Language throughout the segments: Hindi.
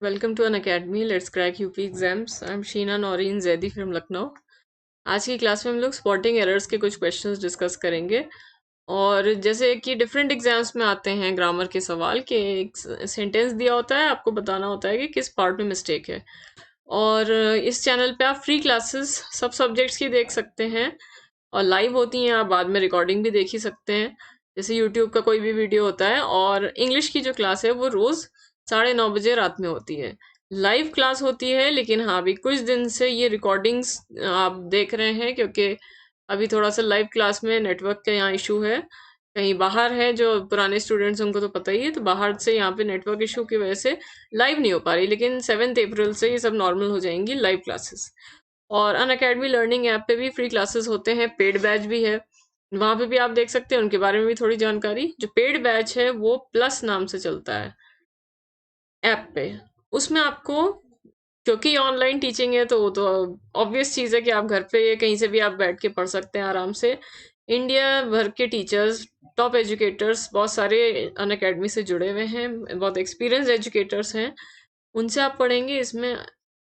Welcome to an academy. Let's crack UP exams. I'm Sheena Noreen Zaidi from Lucknow. आज की क्लास में हम लोग स्पॉटिंग एरर्स के कुछ क्वेश्चंस डिस्कस करेंगे। और जैसे कि डिफरेंट एग्जाम्स में आते हैं ग्रामर के सवाल के एक सेंटेंस दिया होता है, आपको बताना होता है कि किस पार्ट में मिस्टेक है। और इस चैनल पे आप फ्री क्लासेस सब सब्जेक्ट्स की देख सकते हैं और लाइव होती हैं। आप बाद में रिकॉर्डिंग भी देख ही सकते हैं, जैसे यूट्यूब का कोई भी वीडियो होता है। और इंग्लिश की जो क्लास है वो रोज़ 9:30 बजे रात में होती है, लाइव क्लास होती है। लेकिन हाँ, अभी कुछ दिन से ये रिकॉर्डिंग्स आप देख रहे हैं, क्योंकि अभी थोड़ा सा लाइव क्लास में नेटवर्क का यहाँ इशू है। कहीं बाहर है जो पुराने स्टूडेंट्स, उनको तो पता ही है, तो बाहर से यहाँ पे नेटवर्क इशू की वजह से लाइव नहीं हो पा रही। लेकिन 7 अप्रैल से ये सब नॉर्मल हो जाएंगी लाइव क्लासेस। और अन अकेडमी लर्निंग ऐप पे भी फ्री क्लासेस होते हैं, पेड बैच भी है, वहाँ पे भी आप देख सकते हैं। उनके बारे में भी थोड़ी जानकारी। जो पेड बैच है वो प्लस नाम से चलता है ऐप पे। उसमें आपको, क्योंकि ऑनलाइन टीचिंग है तो वो तो ऑब्वियस चीज़ है कि आप घर पे कहीं से भी आप बैठ के पढ़ सकते हैं आराम से। इंडिया भर के टीचर्स, टॉप एजुकेटर्स बहुत सारे अन अकेडमी से जुड़े हुए हैं, बहुत एक्सपीरियंस एजुकेटर्स हैं, उनसे आप पढ़ेंगे। इसमें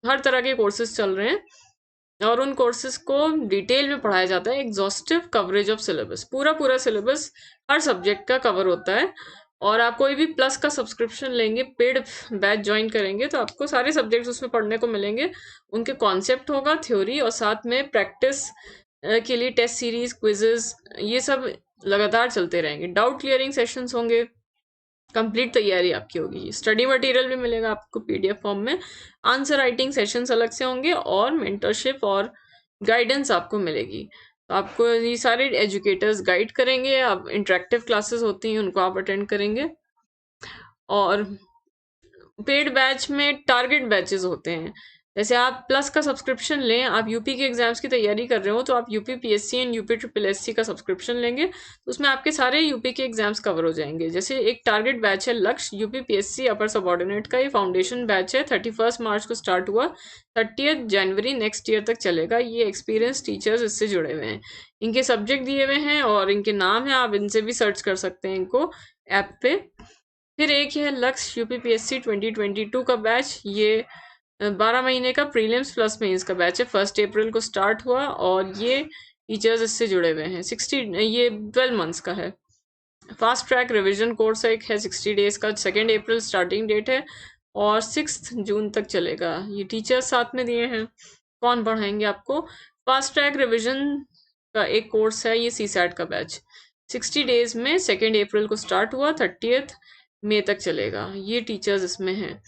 हर तरह के कोर्सेज चल रहे हैं और उन कोर्सेज को डिटेल में पढ़ाया जाता है। एग्जॉस्टिव कवरेज ऑफ सिलेबस, पूरा पूरा सिलेबस हर सब्जेक्ट का कवर होता है। और आप कोई भी प्लस का सब्सक्रिप्शन लेंगे, पेड बैच ज्वाइन करेंगे, तो आपको सारे सब्जेक्ट्स उसमें पढ़ने को मिलेंगे। उनके कॉन्सेप्ट होगा, थ्योरी, और साथ में प्रैक्टिस के लिए टेस्ट सीरीज, क्विजेस, ये सब लगातार चलते रहेंगे। डाउट क्लियरिंग सेशंस होंगे, कंप्लीट तैयारी आपकी होगी। स्टडी मटेरियल भी मिलेगा आपको पीडीएफ फॉर्म में, आंसर राइटिंग सेशंस अलग से होंगे, और मेंटरशिप और गाइडेंस आपको मिलेगी। तो आपको ये सारे एजुकेटर्स गाइड करेंगे। अब इंटरेक्टिव क्लासेस होती हैं, उनको आप अटेंड करेंगे। और पेड बैच में टारगेट बैचेस होते हैं। जैसे आप प्लस का सब्सक्रिप्शन लें, आप यूपी के एग्जाम्स की तैयारी कर रहे हो, तो आप UP PSC and UP triple SC का सब्सक्रिप्शन लेंगे, तो उसमें आपके सारे यूपी के एग्जाम्स कवर हो जाएंगे। जैसे एक टारगेट बैच है लक्ष्य, यूपी पीएससी अपर सबॉर्डिनेट का, ये फाउंडेशन बैच है, 31 मार्च को स्टार्ट हुआ, 30 जनवरी नेक्स्ट ईयर तक चलेगा। ये एक्सपीरियंस टीचर्स इससे जुड़े हुए हैं, इनके सब्जेक्ट दिए हुए हैं और इनके नाम है, आप इनसे भी सर्च कर सकते हैं इनको ऐप पे। फिर एक है लक्ष्य यूपीपीएससी 2022 का बैच, ये 12 महीने का प्रीलिम्स प्लस मेंस का बैच है। 1 अप्रैल को स्टार्ट हुआ और ये टीचर्स इससे जुड़े हुए हैं। 12 मंथ्स का है। फास्ट ट्रैक रिविजन कोर्स एक है 60 डेज का, 2 अप्रैल स्टार्टिंग डेट है और 6 जून तक चलेगा। ये टीचर्स साथ में दिए हैं, कौन पढ़ाएंगे आपको। फास्ट ट्रैक रिविजन का एक कोर्स है, ये सीसैट का बैच, 60 डेज में 2 अप्रैल को स्टार्ट हुआ, 30 मई तक चलेगा। ये टीचर्स इसमें हैं।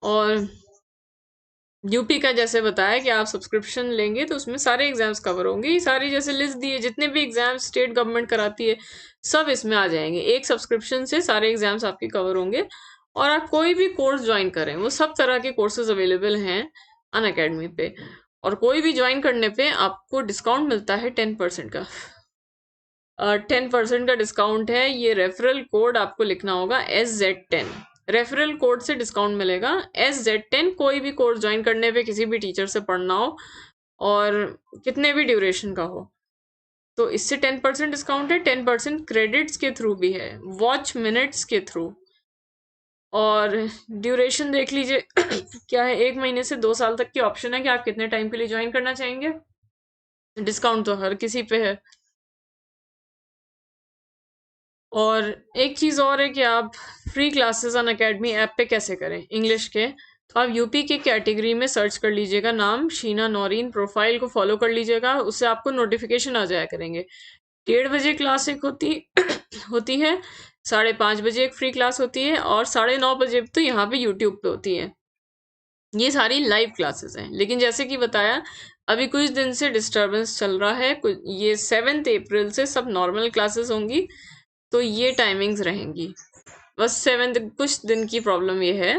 और यूपी का जैसे बताया कि आप सब्सक्रिप्शन लेंगे तो उसमें सारे एग्जाम्स कवर होंगे। ये सारी जैसे लिस्ट दी है, जितने भी एग्जाम्स स्टेट गवर्नमेंट कराती है सब इसमें आ जाएंगे। एक सब्सक्रिप्शन से सारे एग्जाम्स आपके कवर होंगे। और आप कोई भी कोर्स ज्वाइन करें, वो सब तरह के कोर्सेज अवेलेबल हैं अन अकेडमी पे। और कोई भी ज्वाइन करने पे आपको डिस्काउंट मिलता है 10% का। 10% का डिस्काउंट है। ये रेफरल कोड आपको लिखना होगा SZ10, रेफरल कोड से डिस्काउंट मिलेगा SZ10। कोई भी कोर्स ज्वाइन करने पे, किसी भी टीचर से पढ़ना हो और कितने भी ड्यूरेशन का हो, तो इससे 10% डिस्काउंट है। 10% क्रेडिट्स के थ्रू भी है, वॉच मिनट्स के थ्रू। और ड्यूरेशन देख लीजिए क्या है, 1 महीने से 2 साल तक की ऑप्शन है कि आप कितने टाइम के लिए ज्वाइन करना चाहेंगे। डिस्काउंट तो हर किसी पे है। और एक चीज़ और है कि आप फ्री क्लासेस अन अकेडमी ऐप पे कैसे करें इंग्लिश के। तो आप यूपी के कैटेगरी में सर्च कर लीजिएगा नाम शीना नौरीन, प्रोफाइल को फॉलो कर लीजिएगा, उससे आपको नोटिफिकेशन आ जाया करेंगे। 1:30 बजे क्लास एक होती होती है, 5:30 बजे एक फ्री क्लास होती है, और 9:30 बजे तो यहाँ पे यूट्यूब पे होती है। ये सारी लाइव क्लासेस हैं। लेकिन जैसे कि बताया, अभी कुछ दिन से डिस्टरबेंस चल रहा है। ये 7 अप्रैल से सब नॉर्मल क्लासेस होंगी, तो ये टाइमिंग्स रहेंगी। बस 7 कुछ दिन की प्रॉब्लम ये है।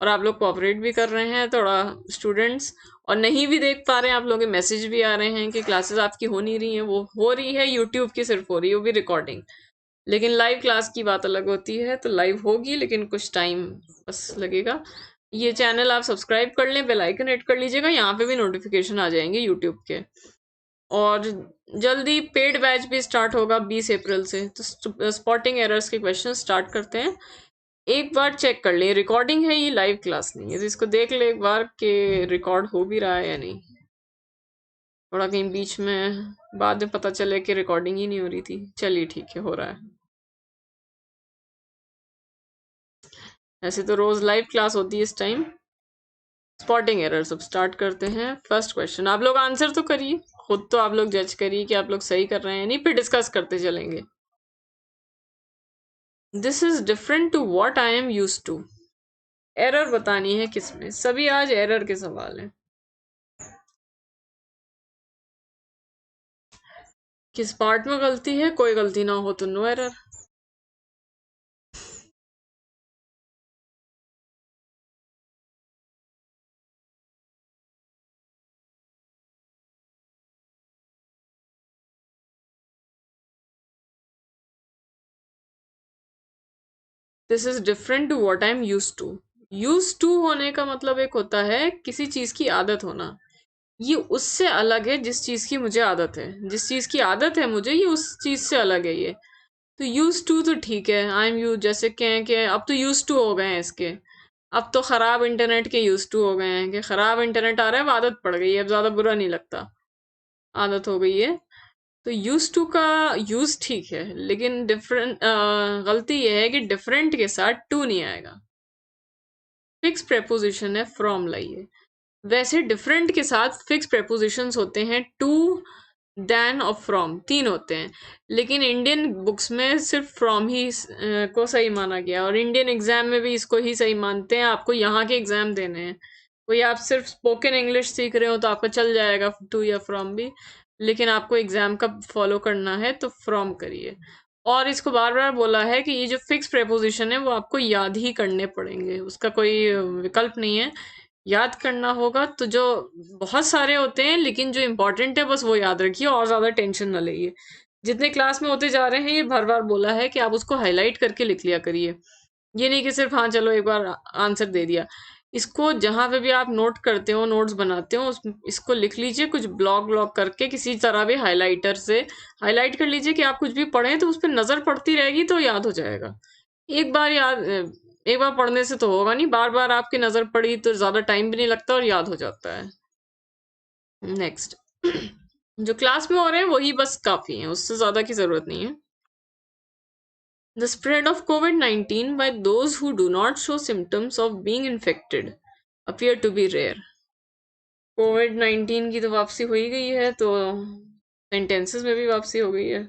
और आप लोग कोऑपरेट भी कर रहे हैं थोड़ा स्टूडेंट्स, और नहीं भी देख पा रहे हैं, आप लोगों के मैसेज भी आ रहे हैं कि क्लासेस आपकी हो नहीं रही हैं। वो हो रही है, यूट्यूब की सिर्फ हो रही है, वो भी रिकॉर्डिंग। लेकिन लाइव क्लास की बात अलग होती है, तो लाइव होगी लेकिन कुछ टाइम बस लगेगा। ये चैनल आप सब्सक्राइब कर लें, बेल आइकन हिट कर लीजिएगा, यहाँ पे भी नोटिफिकेशन आ जाएंगे यूट्यूब के। और जल्दी पेड बैच भी स्टार्ट होगा 20 अप्रैल से। तो स्पॉटिंग एरर्स के क्वेश्चन स्टार्ट करते हैं। एक बार चेक कर ले, रिकॉर्डिंग है ये, लाइव क्लास नहीं है, तो इसको देख ले एक बार कि रिकॉर्ड हो भी रहा है या नहीं। थोड़ा कहीं बीच में बाद में पता चले कि रिकॉर्डिंग ही नहीं हो रही थी। चलिए ठीक है, हो रहा है। ऐसे तो रोज लाइव क्लास होती है इस टाइम। स्पॉटिंग एरर, सब स्टार्ट करते हैं। फर्स्ट क्वेश्चन, आप लोग आंसर तो करिए, खुद तो आप लोग जज करिए कि आप लोग सही कर रहे हैं, नहीं फिर डिस्कस करते चलेंगे। This is different to what I am use to. Error बतानी है किसमें, सभी आज एरर के सवाल हैं। किस पार्ट में गलती है, कोई गलती ना हो तो no error. This is different to what I am use to. Use to होने का मतलब एक होता है किसी चीज की आदत होना, ये उससे अलग है जिस चीज की मुझे आदत है। जिस चीज की आदत है मुझे, ये उस चीज से अलग है ये। तो यूज टू तो ठीक है, आई एम यूज, जैसे कहें कि अब तो यूज टू हो गए हैं इसके। अब तो खराब इंटरनेट के यूज टू हो गए हैं कि खराब इंटरनेट आ रहा है, अब आदत पड़ गई है, अब ज्यादा बुरा नहीं लगता, आदत हो गई है। तो यूज टू का यूज ठीक है, लेकिन डिफरेंट, गलती यह है कि डिफरेंट के साथ टू नहीं आएगा। फिक्स प्रेपोजिशन है, फ्रॉम लाइए। वैसे डिफरेंट के साथ फिक्स प्रेपोजिशंस होते हैं टू, देन और फ्रॉम, तीन होते हैं। लेकिन इंडियन बुक्स में सिर्फ फ्रॉम ही को सही माना गया, और इंडियन एग्जाम में भी इसको ही सही मानते हैं। आपको यहाँ के एग्जाम देने हैं, कोई आप सिर्फ स्पोकन इंग्लिश सीख रहे हो तो आपका चल जाएगा टू या फ्रॉम भी, लेकिन आपको एग्जाम का फॉलो करना है तो फ्रॉम करिए। और इसको बार बार बोला है कि ये जो फिक्स प्रेपोजिशन है वो आपको याद ही करने पड़ेंगे, उसका कोई विकल्प नहीं है, याद करना होगा। तो जो बहुत सारे होते हैं, लेकिन जो इंपॉर्टेंट है बस वो याद रखिए, और ज्यादा टेंशन ना लीजिए। जितने क्लास में होते जा रहे हैं ये भर बार बोला है कि आप उसको हाईलाइट करके लिख लिया करिए। ये नहीं कि सिर्फ हाँ चलो एक बार आंसर दे दिया। इसको जहां पे भी आप नोट करते हो, नोट्स बनाते हो, इसको लिख लीजिए कुछ ब्लॉक ब्लॉक करके, किसी तरह भी हाईलाइटर से हाईलाइट कर लीजिए कि आप कुछ भी पढ़ें तो उस पर नजर पड़ती रहेगी तो याद हो जाएगा। एक बार याद, एक बार पढ़ने से तो होगा नहीं, बार बार आपकी नजर पड़ी तो ज्यादा टाइम भी नहीं लगता और याद हो जाता है। नेक्स्ट, जो क्लास में हो रहे हैं वही बस काफी है, उससे ज्यादा की जरूरत नहीं है। The spread of COVID-19 by those who do not show symptoms of being infected appear to be rare. COVID-19 की तो वापसी हो ही गई है, तो सेंटेंसेस में भी वापसी हो गई है।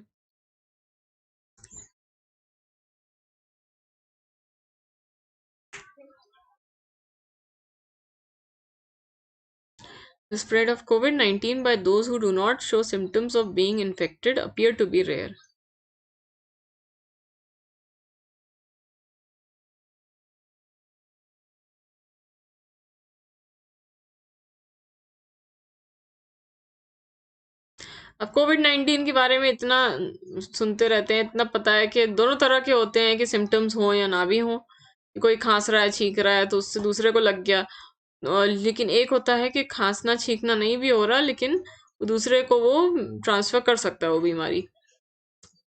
The spread of COVID-19 by those who do not show symptoms of being infected appear to be rare. अब कोविड-19 के बारे में इतना सुनते रहते हैं, इतना पता है कि दोनों तरह के होते हैं कि सिम्टम्स हो या ना भी हो। कोई खांस रहा है, छींक रहा है तो उससे दूसरे को लग गया। लेकिन एक होता है कि खांसना छींकना नहीं भी हो रहा, लेकिन दूसरे को वो ट्रांसफर कर सकता है वो बीमारी।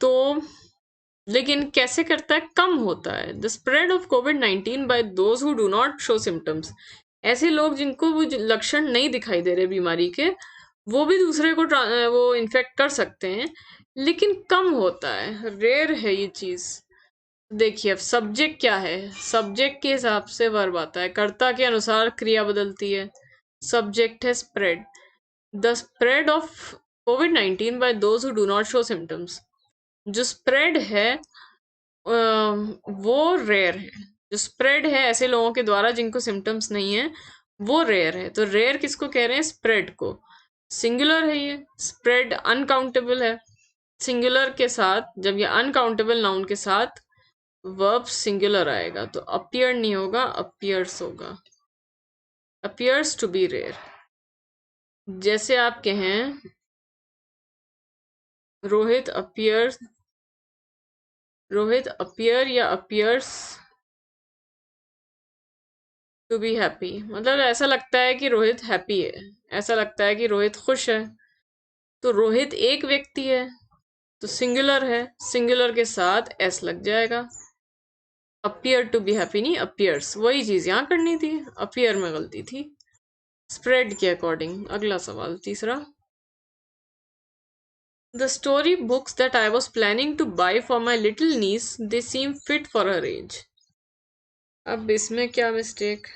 तो लेकिन कैसे करता है, कम होता है। The spread of COVID-19 by those who do not show symptoms, ऐसे लोग जिनको वो लक्षण नहीं दिखाई दे रहे बीमारी के, वो भी दूसरे को वो इन्फेक्ट कर सकते हैं, लेकिन कम होता है, रेयर है ये चीज। देखिए अब सब्जेक्ट क्या है, सब्जेक्ट के हिसाब से वर्ब आता है, कर्ता के अनुसार क्रिया बदलती है। सब्जेक्ट है spread, the spread of COVID-19 by those who do not show symptoms. जो स्प्रेड है वो रेयर है। जो स्प्रेड है ऐसे लोगों के द्वारा जिनको सिम्टम्स नहीं है, वो रेयर है। तो रेयर किसको कह रहे हैं, स्प्रेड को। सिंगुलर है ये, स्प्रेड अनकाउंटेबल है। सिंगुलर के साथ, जब ये अनकाउंटेबल नाउन के साथ वर्ब सिंगुलर आएगा तो अपियर नहीं होगा, अपियर्स होगा। Appears to be rare. जैसे आप कहें रोहित अपियर्स, रोहित अपियर या अपियर्स टू बी हैप्पी, मतलब ऐसा लगता है कि रोहित हैप्पी है, ऐसा लगता है कि रोहित खुश है। तो रोहित एक व्यक्ति है, तो सिंगुलर है, सिंगुलर के साथ एस लग जाएगा। अपीयर टू बी हैप्पी नहीं, अपीयर्स, वही चीज यहाँ करनी थी, अपीयर में गलती थी। स्प्रेड के अकॉर्डिंग। अगला सवाल तीसरा, the story books that I was planning to buy for my little niece they seem fit for her age. अब इसमें क्या mistake?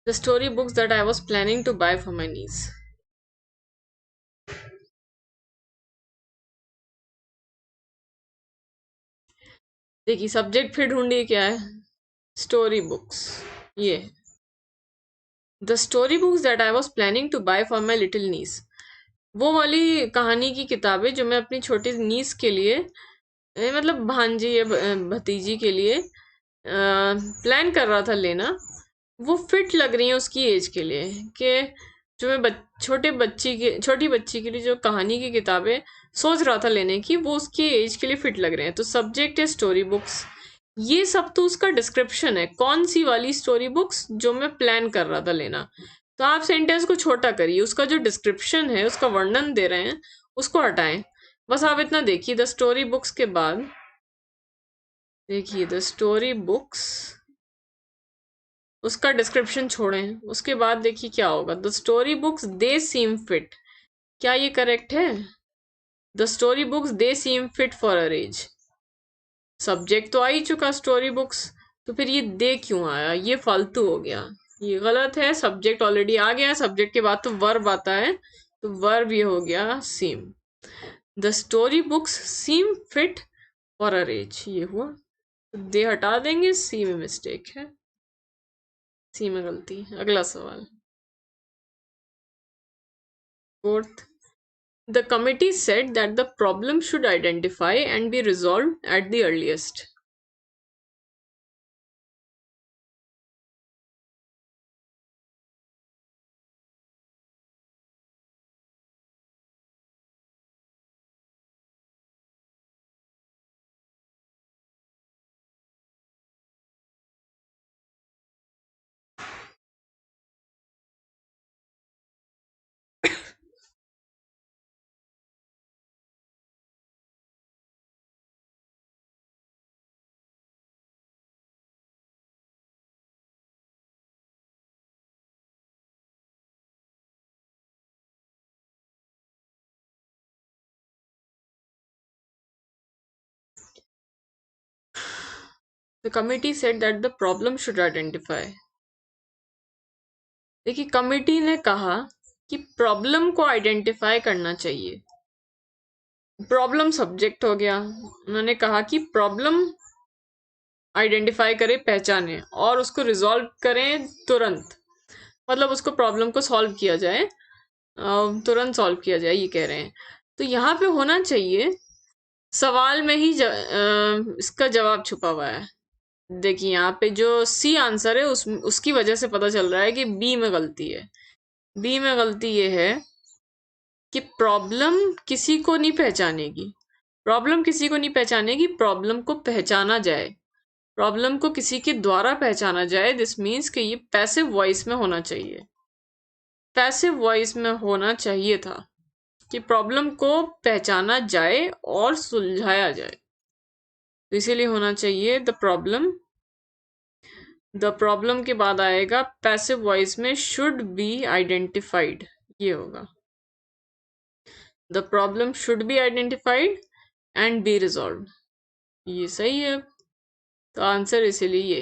The story books that I was planning to buy for my niece. देखिए सब्जेक्ट फिर ढूंढिए क्या है, स्टोरी बुक्स, ये the story books that I was planning to buy for my little niece, वो वाली कहानी की किताबें जो मैं अपनी छोटी नीस के लिए, मतलब भांजी या भतीजी के लिए प्लान कर रहा था लेना, वो फिट लग रही है उसकी एज के लिए, कि जो मैं छोटी बच्ची के लिए जो कहानी की किताबें सोच रहा था लेने की, वो उसकी एज के लिए फिट लग रहे हैं। तो सब्जेक्ट है स्टोरी बुक्स, ये सब तो उसका डिस्क्रिप्शन है, कौन सी वाली स्टोरी बुक्स जो मैं प्लान कर रहा था लेना। तो आप सेंटेंस को छोटा करिए, उसका जो डिस्क्रिप्शन है, उसका वर्णन दे रहे हैं, उसको हटाएं। बस आप इतना देखिए, द स्टोरी बुक्स के बाद देखिए द स्टोरी बुक्स, उसका डिस्क्रिप्शन छोड़ें, उसके बाद देखिए क्या होगा, the story books they seem fit. क्या ये करेक्ट है? The story books they seem fit for or age, subject तो आ ही चुका स्टोरी बुक्स, तो फिर ये दे क्यों आया, ये फालतू हो गया, ये गलत है। सब्जेक्ट ऑलरेडी आ गया है, सब्जेक्ट के बाद तो वर्ब आता है, तो वर्ब ये हो गया seem. The story books seem fit for or age, ये हुआ, तो दे हटा देंगे, सी में मिस्टेक है, सी में गलती है। अगला सवाल fourth, the committee said that the problem should identify and be resolved at the earliest. The committee said that the problem should identify. देखिए कमिटी ने कहा कि प्रॉब्लम को आइडेंटिफाई करना चाहिए, प्रॉब्लम सब्जेक्ट हो गया, उन्होंने कहा कि प्रॉब्लम आइडेंटिफाई करें, पहचाने और उसको रिजॉल्व करें तुरंत, मतलब उसको प्रॉब्लम को सॉल्व किया जाए, तुरंत सॉल्व किया जाए, ये कह रहे हैं। तो यहाँ पे होना चाहिए, सवाल में ही इसका जवाब छुपा हुआ है। देखिए यहाँ पे जो सी आंसर है, उसकी वजह से पता चल रहा है कि बी में गलती है। बी में गलती ये है कि प्रॉब्लम किसी को नहीं पहचानेगी, प्रॉब्लम किसी को नहीं पहचानेगी, प्रॉब्लम को पहचाना जाए, प्रॉब्लम को किसी के द्वारा पहचाना जाए। दिस मीन्स कि ये पैसिव वॉइस में होना चाहिए, पैसिव वॉइस में होना चाहिए था कि प्रॉब्लम को पहचाना जाए और सुलझाया जाए, तो इसीलिए होना चाहिए द प्रॉब्लम के बाद आएगा पैसिव वॉइस में शुड बी आइडेंटिफाइड, ये होगा the problem should be identified and be resolve, ये सही है। तो आंसर इसीलिए ये,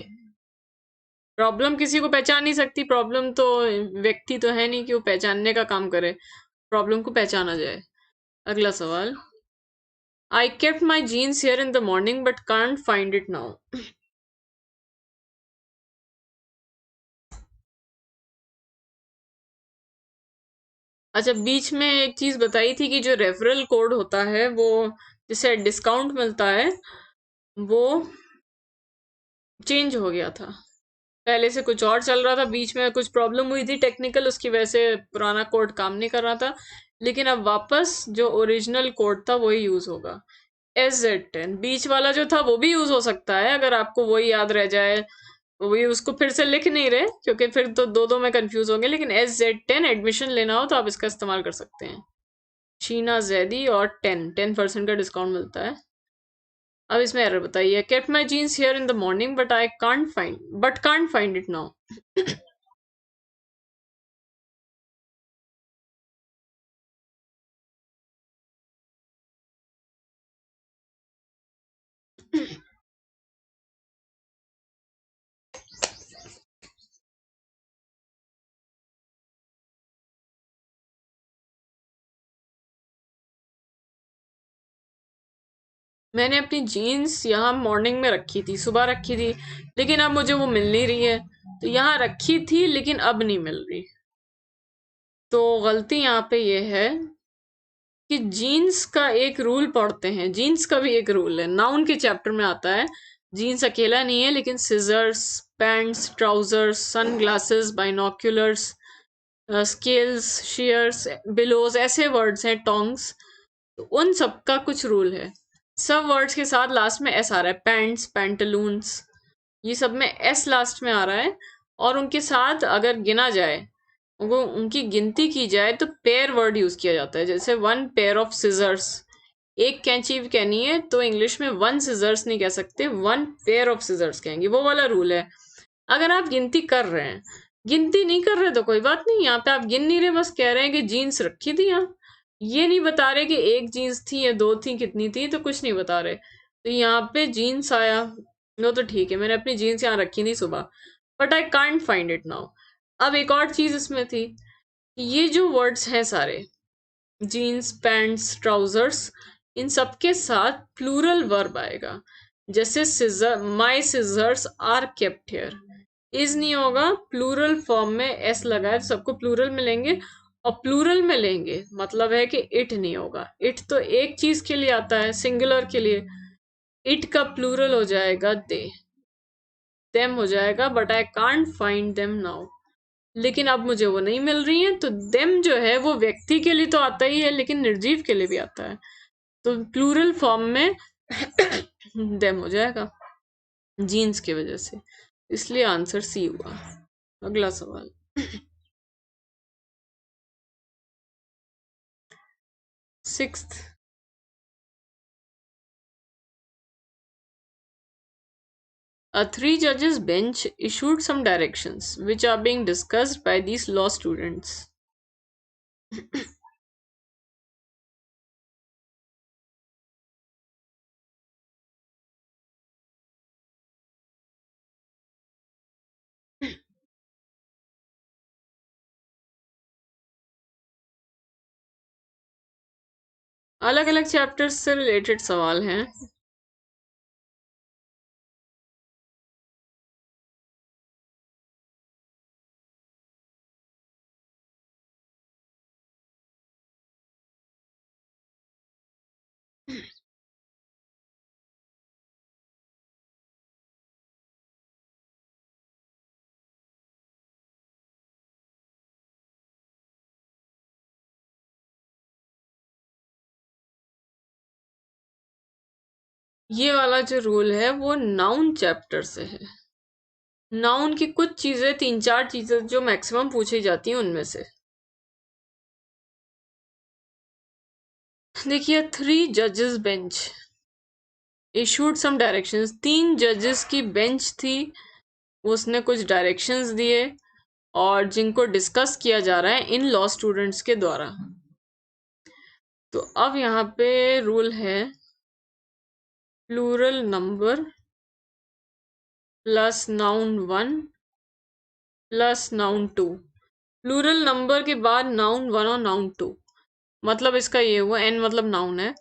प्रॉब्लम किसी को पहचान नहीं सकती, प्रॉब्लम तो व्यक्ति तो है नहीं कि वो पहचानने का काम करे, प्रॉब्लम को पहचाना जाए। अगला सवाल, I kept my jeans here in the morning but can't find it now. अच्छा, बीच में एक चीज बताई थी कि जो रेफरल कोड होता है वो जिसे डिस्काउंट मिलता है वो चेंज हो गया था। पहले से कुछ और चल रहा था, बीच में कुछ प्रॉब्लम हुई थी टेक्निकल, उसकी वजह से पुराना कोड काम नहीं कर रहा था। लेकिन अब वापस जो ओरिजिनल कोड था वही यूज होगा। SZ10 बीच वाला जो था वो भी यूज हो सकता है, अगर आपको वही याद रह जाए। वही उसको फिर से लिख नहीं रहे क्योंकि फिर तो दो दो में कंफ्यूज होंगे, लेकिन SZ10 एडमिशन लेना हो तो आप इसका इस्तेमाल कर सकते हैं। शीना जैदी और 10% का डिस्काउंट मिलता है। अब इसमें एरर बताइए, kept my jeans here in the morning but can't find it now. मैंने अपनी जीन्स यहाँ मॉर्निंग में रखी थी, सुबह रखी थी, लेकिन अब मुझे वो मिल नहीं रही है। तो यहाँ रखी थी लेकिन अब नहीं मिल रही। तो गलती यहाँ पे ये है कि जीन्स का एक रूल पढ़ते हैं, जीन्स का भी एक रूल है, नाउन के चैप्टर में आता है। जीन्स अकेला नहीं है, लेकिन scissors, pants, trousers, sunglasses, binoculars, scales, shears, bellows, ऐसे वर्ड्स हैं, टोंग्स। तो उन सबका कुछ रूल है। सब वर्ड्स के साथ लास्ट में एस आ रहा है, पैंट्स, पैंटलून्स, ये सब में एस लास्ट में आ रहा है। और उनके साथ अगर गिना जाए, वो उनकी गिनती की जाए तो पेयर वर्ड यूज किया जाता है। जैसे वन पेयर ऑफ सिजर्स, एक कैंची कहनी है तो इंग्लिश में वन सिजर्स नहीं कह सकते, वन पेयर ऑफ सिजर्स कहेंगे, वो वाला रूल है। अगर आप गिनती कर रहे हैं, गिनती नहीं कर रहे तो कोई बात नहीं, यहाँ पे आप गिन नहीं रहे, बस कह रहे हैं कि जीन्स रखी थी यहाँ, ये नहीं बता रहे कि एक जीन्स थी या दो थी, कितनी थी, तो कुछ नहीं बता रहे। तो यहाँ पे जीन्स आया, वो तो ठीक है, मैंने अपनी जीन्स यहाँ रखी नहीं सुबह, but I can't find it now. अब एक और चीज इसमें थी, ये जो वर्ड्स हैं सारे, जीन्स, पैंट्स, ट्राउजर्स, इन सबके साथ प्लूरल वर्ब आएगा। जैसे scissor, my scissors are kept here, is नहीं होगा, प्लूरल फॉर्म में एस लगा है तो सबको प्लूरल में लेंगे, और प्लूरल में लेंगे मतलब है कि इट नहीं होगा। इट तो एक चीज के लिए आता है, सिंगुलर के लिए, इट का प्लूरल हो जाएगा दे, देम हो जाएगा, but I can't find them now. लेकिन अब मुझे वो नहीं मिल रही है, तो देम जो है वो व्यक्ति के लिए तो आता ही है, लेकिन निर्जीव के लिए भी आता है, तो प्लूरल फॉर्म में देम हो जाएगा जीन्स की वजह से, इसलिए आंसर सी हुआ। अगला सवाल। Sixth, a three judges bench issued some directions which are being discussed by these law students. अलग अलग चैप्टर्स से रिलेटेड सवाल हैं। ये वाला जो रूल है वो नाउन चैप्टर से है। नाउन की कुछ चीजें, तीन चार चीजें जो मैक्सिमम पूछी जाती हैं उनमें से। देखिए, थ्री जजेस बेंच इशूड सम डायरेक्शंस, तीन जजेस की बेंच थी, उसने कुछ डायरेक्शंस दिए और जिनको डिस्कस किया जा रहा है इन लॉ स्टूडेंट्स के द्वारा। तो अब यहाँ पे रूल है, plural number plus noun one plus noun two. Plural number के बाद नाउन वन और नाउन टू, मतलब इसका ये हुआ, एन मतलब नाउन है।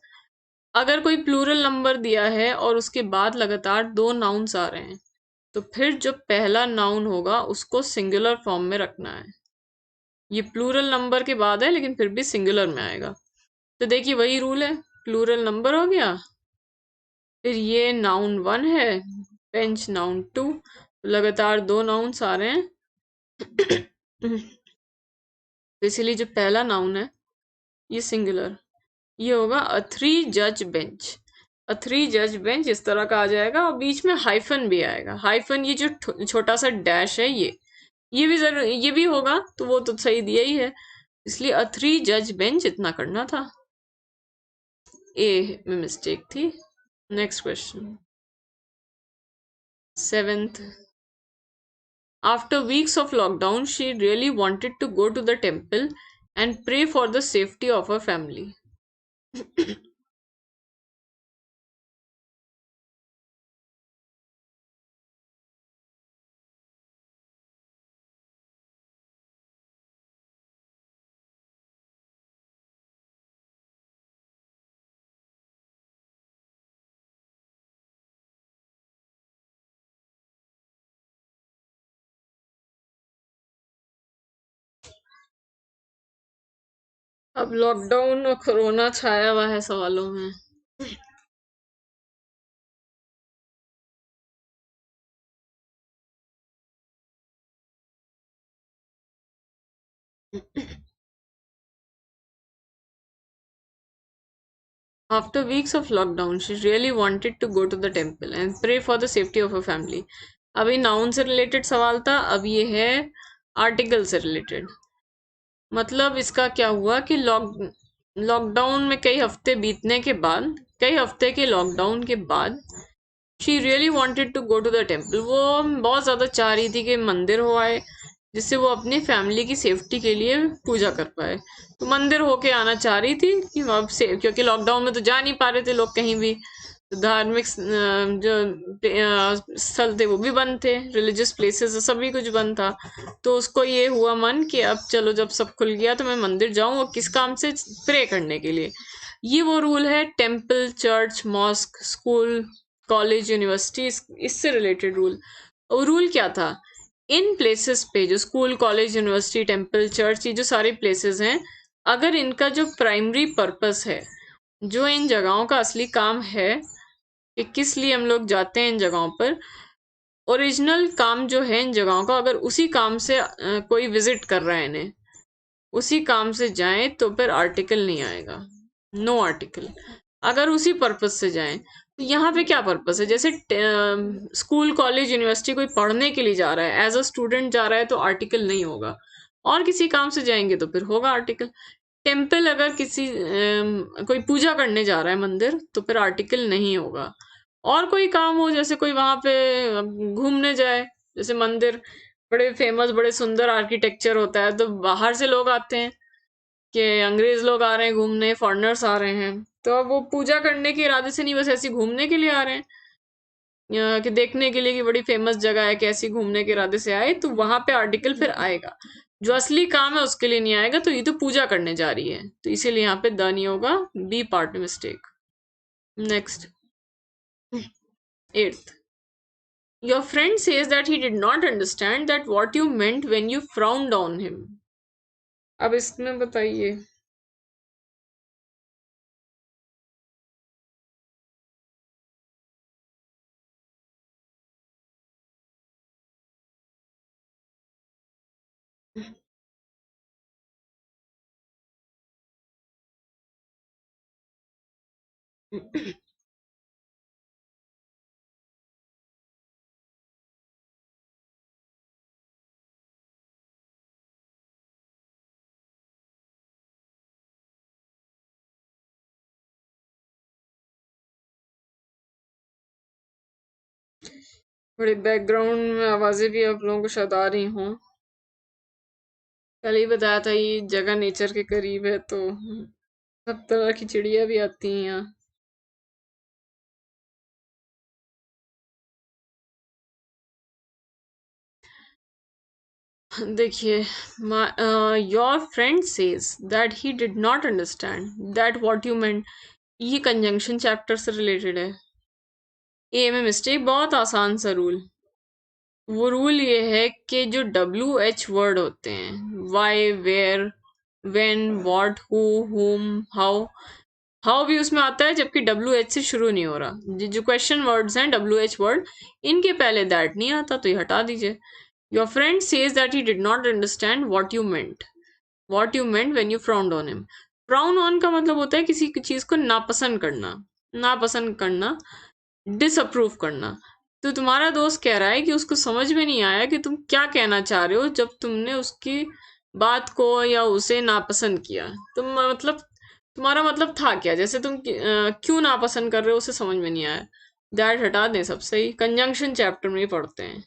अगर कोई प्लूरल नंबर दिया है और उसके बाद लगातार दो नाउन्स आ रहे हैं, तो फिर जो पहला नाउन होगा उसको सिंगुलर फॉर्म में रखना है। ये प्लूरल नंबर के बाद है लेकिन फिर भी सिंगुलर में आएगा। तो देखिए वही रूल है, प्लूरल नंबर हो गया। फिर ये नाउन 1 है, बेंच नाउन 2, लगातार 2 नाउन्स आ रहे हैं। तो इसीलिए जो पहला नाउन है ये सिंगुलर, ये होगा अ 3 जज बेंच। अ 3 जज बेंच इस तरह का आ जाएगा और बीच में हाइफन भी आएगा। हाइफन ये जो छोटा सा डैश है ये भी जरूर ये भी होगा, तो वो तो सही दिया ही है, इसलिए अ 3 जज बेंच इतना करना था। ए में मिस्टेक थी। Next question, 7th। After weeks of lockdown, she really wanted to go to the temple and pray for the safety of her family. अब लॉकडाउन और कोरोना छाया हुआ है सवालों में। After weeks of lockdown, she really wanted to go to the temple and pray for the safety of her family. अभी नाउन से रिलेटेड सवाल था, अब ये है आर्टिकल से रिलेटेड। मतलब इसका क्या हुआ कि लॉकडाउन में कई हफ्ते बीतने के बाद, कई हफ्ते के लॉकडाउन के बाद she really wanted to go to the temple, वो बहुत ज़्यादा चाह रही थी कि मंदिर हो आए, जिससे वो अपनी फैमिली की सेफ्टी के लिए पूजा कर पाए। तो मंदिर होके आना चाह रही थी कि अब से, क्योंकि लॉकडाउन में तो जा नहीं पा रहे थे लोग कहीं भी, तो धार्मिक जो स्थल थे वो भी बंद थे, रिलीजियस प्लेसेस सभी कुछ बंद था। तो उसको ये हुआ मन कि अब चलो जब सब खुल गया तो मैं मंदिर जाऊं, और किस काम से, प्रे करने के लिए। ये वो रूल है temple, church, mosque, school, college, university, इससे रिलेटेड रूल। और रूल क्या था, इन प्लेसेस पे, जो school, college, university, temple, church, ये जो सारे प्लेसेस हैं, अगर इनका जो प्राइमरी पर्पस है, जो इन जगहों का असली काम है कि किस लिए हम लोग जाते हैं इन जगहों पर, ओरिजिनल काम जो है इन जगहों का, अगर उसी काम से कोई विजिट कर रहा है इन्हें, उसी काम से जाएं, तो फिर आर्टिकल नहीं आएगा, नो आर्टिकल। अगर उसी पर्पस से जाएं, तो यहाँ पे क्या पर्पस है, जैसे स्कूल, कॉलेज, यूनिवर्सिटी कोई पढ़ने के लिए जा रहा है, एज अ स्टूडेंट जा रहा है, तो आर्टिकल नहीं होगा। और किसी काम से जाएंगे तो फिर होगा आर्टिकल। टेम्पल, अगर किसी कोई पूजा करने जा रहा है मंदिर, तो फिर आर्टिकल नहीं होगा। और कोई काम हो, जैसे कोई वहां पे घूमने जाए, जैसे मंदिर बड़े फेमस, बड़े सुंदर आर्किटेक्चर होता है, तो बाहर से लोग आते हैं, कि अंग्रेज लोग आ रहे हैं घूमने, फॉरेनर्स आ रहे हैं, तो अब वो पूजा करने के इरादे से नहीं, बस ऐसे घूमने के लिए आ रहे हैं, कि देखने के लिए कि बड़ी फेमस जगह है, कैसी घूमने के इरादे से आए, तो वहां पे आर्टिकल फिर आएगा। जो असली काम है उसके लिए नहीं आएगा, तो ये तो पूजा करने जा रही है, तो इसीलिए यहाँ पे द नहीं होगा, बी पार्ट में mistake. Next, 8th। Your friend says that he did not understand that what you meant when you frowned on him. अब इसमें बताइए। बड़े बैकग्राउंड में आवाजें भी आप लोगों को शायद आ रही हों। कल ही बताया था ये जगह नेचर के करीब है, तो सब तरह की चिड़िया भी आती हैं यहाँ। देखिए, your friend says that he did not understand that what you मेंट, ये कंजंक्शन चैप्टर से रिलेटेड है। ए में मिस्टेक, बहुत आसान सा रूल। वो रूल ये है कि जो WH वर्ड होते हैं, why, where, when, what, who, whom, how, how भी उसमें आता है जबकि डब्ल्यू एच से शुरू नहीं हो रहा। जो क्वेश्चन वर्ड्स हैं डब्ल्यू एच वर्ड, इनके पहले दैट नहीं आता तो ये हटा दीजिए। Your friend says that he did not understand what you meant when you frowned on him. Frown on का मतलब होता है किसी चीज को नापसंद करना, नापसंद करना, डिसअप्रूव करना। तो तुम्हारा दोस्त कह रहा है कि उसको समझ में नहीं आया कि तुम क्या कहना चाह रहे हो जब तुमने उसकी बात को या उसे नापसंद किया। तुम मतलब तुम्हारा मतलब था क्या, जैसे तुम क्यों नापसंद कर रहे हो उसे समझ में नहीं आया। दैट हटा दें, सब सही। कंजंक्शन चैप्टर में ही पढ़ते हैं।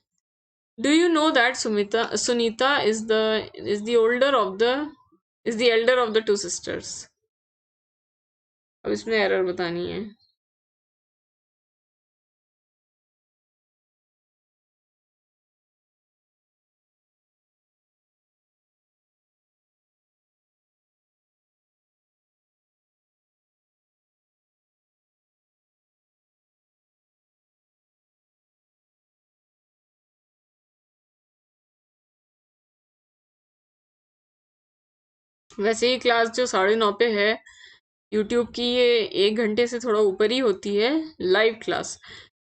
Do you know that Sunita is the older of the is the Elder of the two sisters. अब इसमें एरर बतानी है। वैसे ही क्लास जो 9:30 पे है यूट्यूब की, ये 1 घंटे से थोड़ा ऊपर ही होती है लाइव क्लास।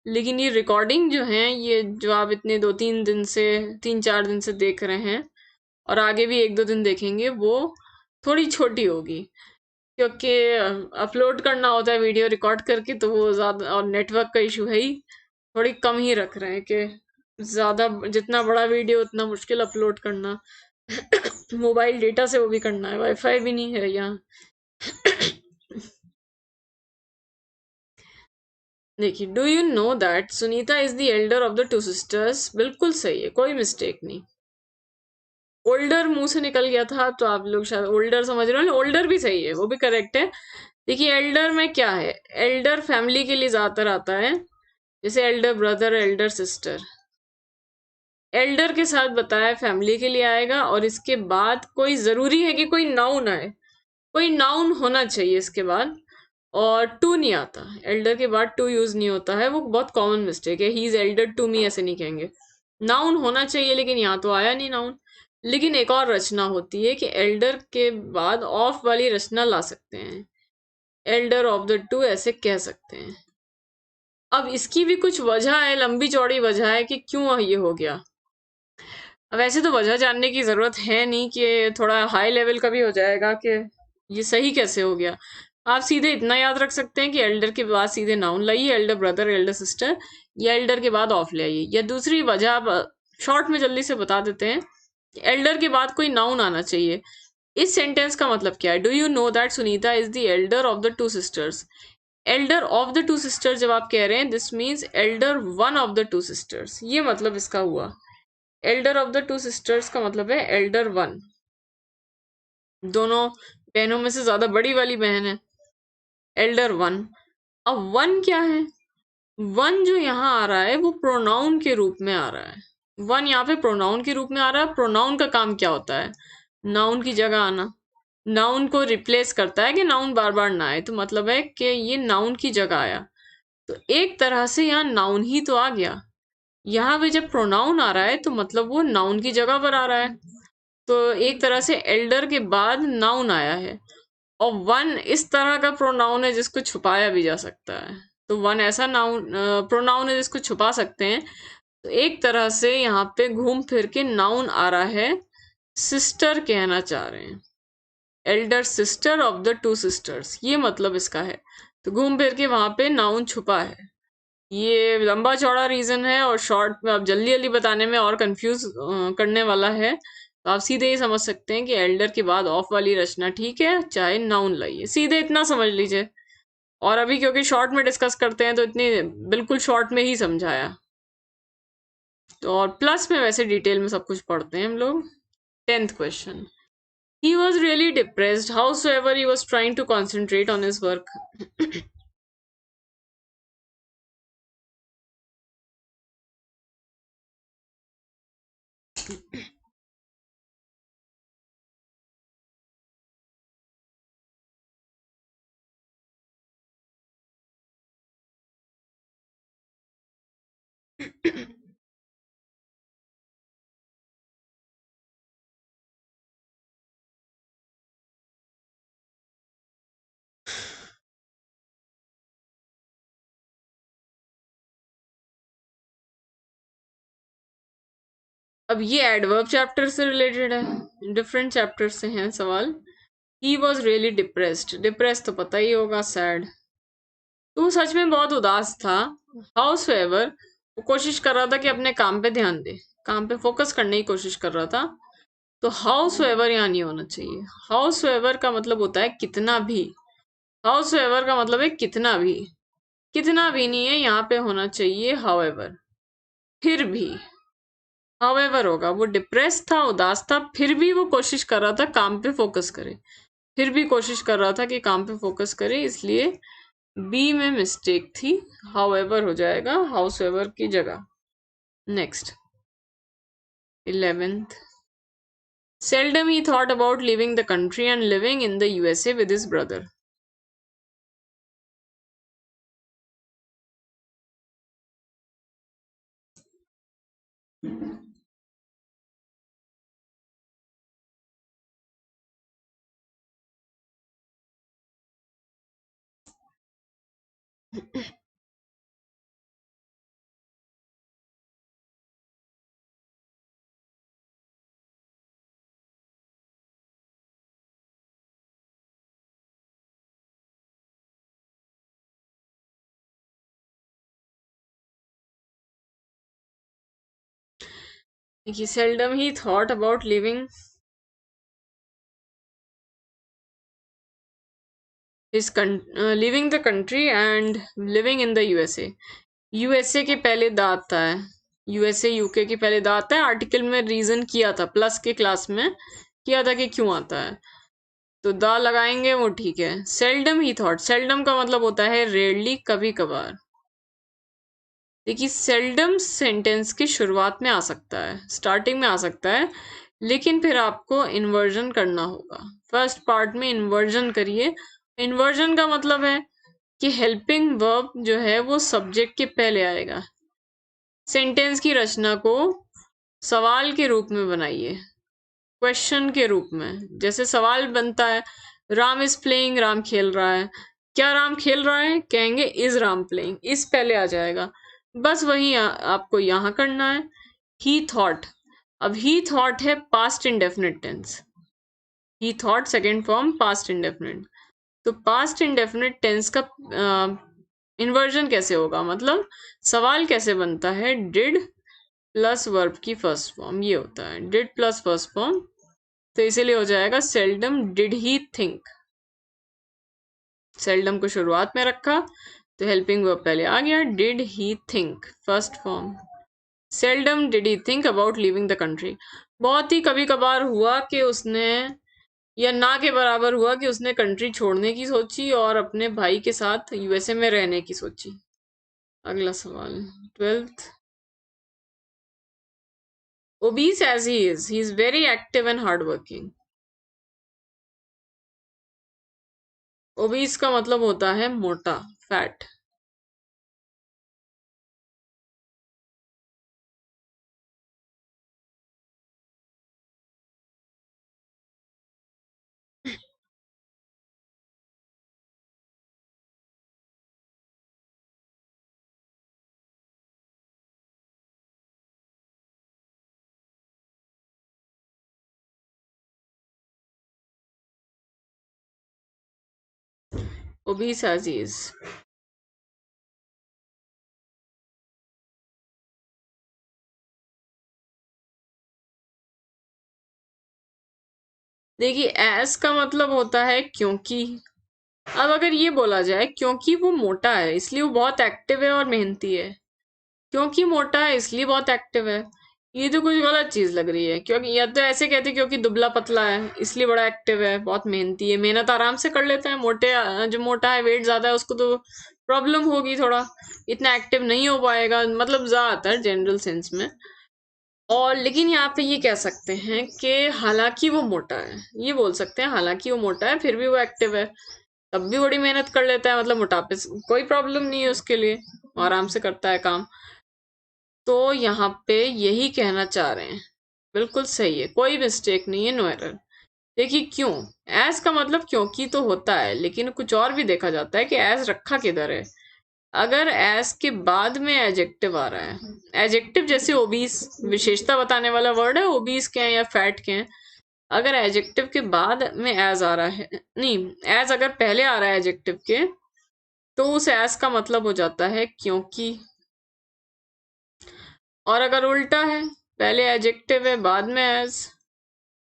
लेकिन ये रिकॉर्डिंग जो है, ये जो आप इतने 2-3 दिन से 3-4 दिन से देख रहे हैं और आगे भी 1-2 दिन देखेंगे, वो थोड़ी छोटी होगी। क्योंकि अपलोड करना होता है वीडियो रिकॉर्ड करके, तो वो ज़्यादा, और नेटवर्क का इशू है ही, थोड़ी कम ही रख रहे हैं कि ज़्यादा जितना बड़ा वीडियो उतना मुश्किल अपलोड करना। मोबाइल डेटा से वो भी करना है, वाईफाई भी नहीं है यहाँ। देखिए, do you know that Sunita is the Elder of the two sisters. बिल्कुल सही है, कोई मिस्टेक नहीं। ओल्डर मुंह से निकल गया था तो आप लोग शायद ओल्डर समझ रहे हो। ओल्डर भी सही है, वो भी करेक्ट है। देखिए, एल्डर में क्या है, एल्डर फैमिली के लिए ज्यादातर आता है, जैसे Elder brother, Elder sister. Elder के साथ बताया फैमिली के लिए आएगा, और इसके बाद कोई जरूरी है कि कोई नाउन आए, कोई नाउन होना चाहिए इसके बाद। और टू नहीं आता, एल्डर के बाद टू यूज नहीं होता है, वो बहुत कॉमन मिस्टेक है। He is elder to me ऐसे नहीं कहेंगे, नाउन होना चाहिए, लेकिन यहाँ तो आया नहीं नाउन। लेकिन एक और रचना होती है कि एल्डर के बाद ऑफ वाली रचना ला सकते हैं, एल्डर ऑफ द टू ऐसे कह सकते हैं। अब इसकी भी कुछ वजह है, लंबी चौड़ी वजह है कि क्यों ये हो गया। अब वैसे तो वजह जानने की जरूरत है नहीं, कि थोड़ा हाई लेवल का भी हो जाएगा कि ये सही कैसे हो गया। आप सीधे इतना याद रख सकते हैं कि एल्डर के बाद सीधे नाउन लाइए, एल्डर ब्रदर, एल्डर सिस्टर, या एल्डर के बाद ऑफ ले आइए। या दूसरी वजह आप शॉर्ट में जल्दी से बता देते हैं, एल्डर के बाद कोई नाउन आना चाहिए। इस सेंटेंस का मतलब क्या है, do you know that Sunita is the Elder of the two sisters. Elder of the two sisters जब आप कह रहे हैं, this means Elder one of the two sisters, ये मतलब इसका हुआ। Elder of the two sisters का मतलब है एल्डर वन, दोनों बहनों में से ज्यादा बड़ी वाली बहन है, एल्डर वन। अब वन क्या है, वन जो यहाँ आ रहा है वो प्रोनाउन के रूप में आ रहा है। वन यहाँ पे प्रोनाउन के रूप में आ रहा है। प्रोनाउन का काम क्या होता है, नाउन की जगह आना, नाउन को रिप्लेस करता है कि नाउन बार बार ना आए। तो मतलब है कि ये नाउन की जगह आया, तो एक तरह से यहाँ नाउन ही तो आ गया। यहाँ पे जब प्रोनाउन आ रहा है तो मतलब वो नाउन की जगह पर आ रहा है। तो एक तरह से एल्डर के बाद नाउन आया है। और वन इस तरह का प्रोनाउन है जिसको छुपाया भी जा सकता है। तो वन ऐसा नाउन प्रोनाउन है जिसको छुपा सकते हैं। तो एक तरह से यहाँ पे घूम फिर के नाउन आ रहा है, सिस्टर कहना चाह रहे हैं, Elder sister of the two sisters, ये मतलब इसका है। तो घूम फिर के वहां पे नाउन छुपा है। ये लंबा चौड़ा रीजन है, और शॉर्ट में अब जल्दी जल्दी बताने में और कंफ्यूज करने वाला है। तो आप सीधे ही समझ सकते हैं कि एल्डर के बाद ऑफ वाली रचना ठीक है, चाहे नाउन लाइए, सीधे इतना समझ लीजिए। और अभी क्योंकि शॉर्ट में डिस्कस करते हैं तो इतनी बिल्कुल शॉर्ट में ही समझाया। तो और प्लस में वैसे डिटेल में सब कुछ पढ़ते हैं हम लोग। 10th question, he was really depressed howsoever he was trying to concentrate on his work. अब ये एडवर्ब चैप्टर से रिलेटेड है, डिफरेंट चैप्टर से हैं सवाल। He was really depressed, depress तो पता ही होगा, सैड। तो सच में बहुत उदास था। हाउस एवर, वो कोशिश कर रहा था कि अपने काम पे ध्यान दे, काम पे फोकस करने की कोशिश कर रहा था। तो हाउस एवर यहाँ नहीं होना चाहिए। हाउस एवर का मतलब होता है कितना भी। हाउस एवर का मतलब है कितना भी। कितना भी नहीं है, यहाँ पे होना चाहिए हाउएवर, फिर भी। हाउएवर होगा, वो डिप्रेस था, उदास था, फिर भी वो कोशिश कर रहा था काम पे फोकस करे। फिर भी कोशिश कर रहा था कि काम पे फोकस करे, इसलिए बी में मिस्टेक थी। हाउएवर हो जाएगा हाउस एवर की जगह। Next 11th, seldom he thought about leaving the country and living in the USA with his brother. He seldom he thought about leaving the country and living in the USA. USA के पहले दा आता है, यूएसए यूके के पहले दा आता है। आर्टिकल में रीजन किया था, प्लस के क्लास में किया था कि क्यों आता है, तो दा लगाएंगे वो ठीक है। सेल्डम ही थॉट, सेल्डम का मतलब होता है रेयरली, कभी कभार। देखिए सेल्डम सेंटेंस की शुरुआत में आ सकता है, स्टार्टिंग में आ सकता है, लेकिन फिर आपको इन्वर्जन करना होगा। फर्स्ट पार्ट में इन्वर्जन करिए। इन्वर्जन का मतलब है कि हेल्पिंग वर्ब जो है वो सब्जेक्ट के पहले आएगा। सेंटेंस की रचना को सवाल के रूप में बनाइए, क्वेश्चन के रूप में। जैसे सवाल बनता है, राम इज प्लेइंग, राम खेल रहा है। क्या राम खेल रहा है, कहेंगे इज राम प्लेइंग, इस पहले आ जाएगा। बस वही आपको यहाँ करना है। ही थॉट, अब ही थॉट है past indefinite tense. He thought second form past indefinite. तो पास्ट इंडेफिनिट टेंस का इन्वर्जन कैसे होगा, मतलब सवाल कैसे बनता है, डिड प्लस वर्ब की फर्स्ट फॉर्म, ये होता है डिड प्लस फर्स्ट फॉर्म। तो इसीलिए हो जाएगा seldom did he think. Seldom को शुरुआत में रखा तो हेल्पिंग वर्ब पहले आ गया, did he think first form. Seldom did he think about living the country, बहुत ही कभी कभार हुआ कि उसने, या ना के बराबर हुआ कि उसने कंट्री छोड़ने की सोची और अपने भाई के साथ यूएसए में रहने की सोची। अगला सवाल 12th, obese as he is very active and hardworking. Obese का मतलब होता है मोटा, fat. Obese as he is. देखिए एस का मतलब होता है क्योंकि। अब अगर ये बोला जाए क्योंकि वो मोटा है इसलिए वो बहुत एक्टिव है और मेहनती है, क्योंकि मोटा है इसलिए बहुत एक्टिव है, ये तो कुछ गलत चीज लग रही है। क्योंकि या तो ऐसे कहते क्योंकि दुबला पतला है इसलिए बड़ा एक्टिव है, बहुत मेहनती है, मेहनत आराम से कर लेता है। जो मोटा है, वेट ज्यादा है, उसको तो प्रॉब्लम होगी थोड़ा, इतना एक्टिव नहीं हो पाएगा, मतलब ज्यादातर जनरल सेंस में। और लेकिन यहाँ पे ये कह सकते हैं कि हालांकि वो मोटा है, ये बोल सकते हैं हालांकि वो मोटा है फिर भी वो एक्टिव है, तब भी बड़ी मेहनत कर लेता है, मतलब मोटापे से कोई प्रॉब्लम नहीं है उसके लिए, वो आराम से करता है काम। तो यहाँ पे यही कहना चाह रहे हैं, बिल्कुल सही है, कोई मिस्टेक नहीं है, नो एरर। देखिए क्यों, एज का मतलब क्योंकि तो होता है, लेकिन कुछ और भी देखा जाता है कि एज रखा किधर है। अगर एज के बाद में एडजेक्टिव आ रहा है, एडजेक्टिव जैसे ओबीस विशेषता बताने वाला वर्ड है, ओबीस क्या है या फैट क्या है, अगर एडजेक्टिव के बाद में एज आ रहा है, नहीं, एज अगर पहले आ रहा है एडजेक्टिव के, तो उस एज का मतलब हो जाता है क्योंकि। और अगर उल्टा है, पहले एडजेक्टिव है बाद में एज,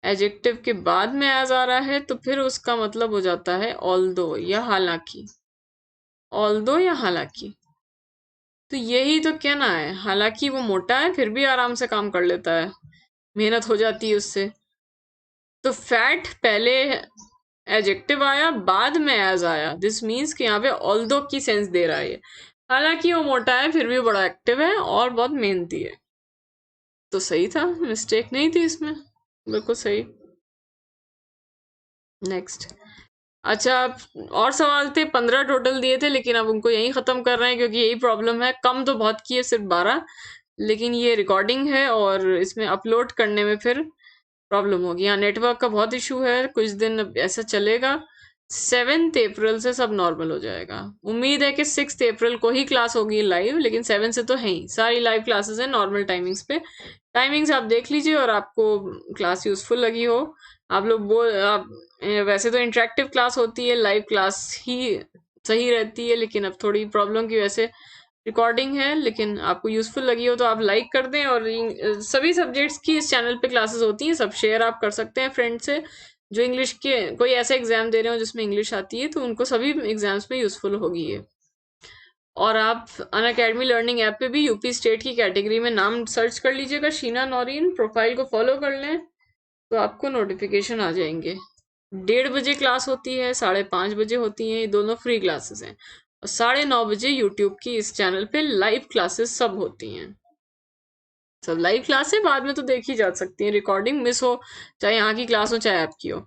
एडजेक्टिव के बाद में एज आ रहा है, तो फिर उसका मतलब हो जाता है ऑल्दो या हालांकि, ऑल्दो या हालांकि। तो यही तो कहना है, हालांकि वो मोटा है फिर भी आराम से काम कर लेता है, मेहनत हो जाती है उससे। तो फैट पहले एडजेक्टिव आया बाद में एज आया, दिस मीन्स कि यहाँ पे ऑल्दो की सेंस दे रहा है ये। हालांकि वो मोटा है फिर भी बड़ा एक्टिव है और बहुत मेहनती है। तो सही था, मिस्टेक नहीं थी इसमें, बिल्कुल सही। नेक्स्ट। अच्छा, और सवाल थे 15 टोटल दिए थे, लेकिन अब उनको यहीं ख़त्म कर रहे हैं क्योंकि यही प्रॉब्लम है, कम तो बहुत की है, सिर्फ 12, लेकिन ये रिकॉर्डिंग है और इसमें अपलोड करने में फिर प्रॉब्लम होगी। यहाँ नेटवर्क का बहुत इशू है, कुछ दिन अब ऐसा चलेगा। 7 अप्रैल से सब नॉर्मल हो जाएगा। उम्मीद है कि 6 अप्रैल को ही क्लास होगी लाइव, लेकिन 7 से तो है ही, सारी लाइव क्लासेस हैं नॉर्मल टाइमिंग्स पे। टाइमिंग्स आप देख लीजिए और आपको क्लास यूजफुल लगी हो, आप लोग वो आप वैसे तो इंटरेक्टिव क्लास होती है, लाइव क्लास ही सही रहती है, लेकिन अब थोड़ी प्रॉब्लम की वजह से रिकॉर्डिंग है। लेकिन आपको यूजफुल लगी हो तो आप लाइक कर दें, और सभी सब्जेक्ट्स की इस चैनल पे क्लासेस होती हैं, सब शेयर आप कर सकते हैं फ्रेंड से। जो इंग्लिश के कोई ऐसा एग्जाम दे रहे हो जिसमें इंग्लिश आती है, तो उनको सभी एग्जाम्स में यूजफुल होगी ये। और आप अन अकेडमी लर्निंग ऐप पे भी यूपी स्टेट की कैटेगरी में नाम सर्च कर लीजिएगा, शीना नौरीन, प्रोफाइल को फॉलो कर लें तो आपको नोटिफिकेशन आ जाएंगे। 1:30 बजे क्लास होती है, 5:30 बजे होती है, ये दोनों फ्री क्लासेस हैं। और 9:30 बजे यूट्यूब की इस चैनल पे लाइव क्लासेस सब होती हैं। सब लाइव क्लास है, बाद में तो देखी जा सकती है, रिकॉर्डिंग मिस हो, चाहे यहाँ की क्लास हो चाहे आपकी हो।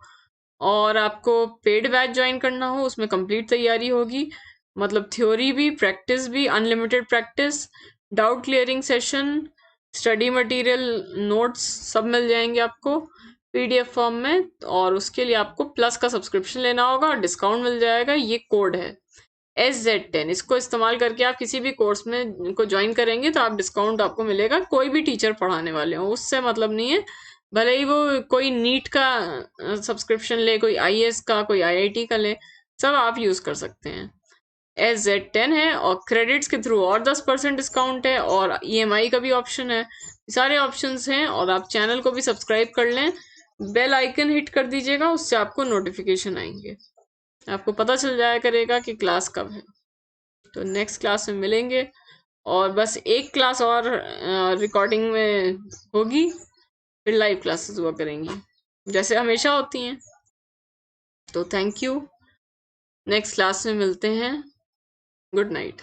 और आपको पेड बैच ज्वाइन करना हो, उसमें कंप्लीट तैयारी होगी, मतलब थ्योरी भी प्रैक्टिस भी, unlimited practice, doubt clearing session, study material, notes सब मिल जाएंगे आपको पीडीएफ फॉर्म में। और उसके लिए आपको प्लस का सब्सक्रिप्शन लेना होगा और डिस्काउंट मिल जाएगा, ये कोड है SZ10। इसको इस्तेमाल करके आप किसी भी कोर्स में को ज्वाइन करेंगे तो आप डिस्काउंट आपको मिलेगा, कोई भी टीचर पढ़ाने वाले हो उससे मतलब नहीं है, भले ही वो कोई नीट का सब्सक्रिप्शन ले, कोई आईएएस का, कोई आईआईटी का ले, सब आप यूज कर सकते हैं। SZ10 है और क्रेडिट्स के थ्रू और 10% डिस्काउंट है, और ईएमआई का भी ऑप्शन है, सारे ऑप्शंस हैं। और आप चैनल को भी सब्सक्राइब कर लें, बेल आइकन हिट कर दीजिएगा, उससे आपको नोटिफिकेशन आएंगे, आपको पता चल जाया करेगा कि क्लास कब है। तो नेक्स्ट क्लास में मिलेंगे, और बस एक क्लास और रिकॉर्डिंग में होगी, फिर लाइव क्लासेस हुआ करेंगी जैसे हमेशा होती हैं। तो थैंक यू, नेक्स्ट क्लास में मिलते हैं, गुड नाइट।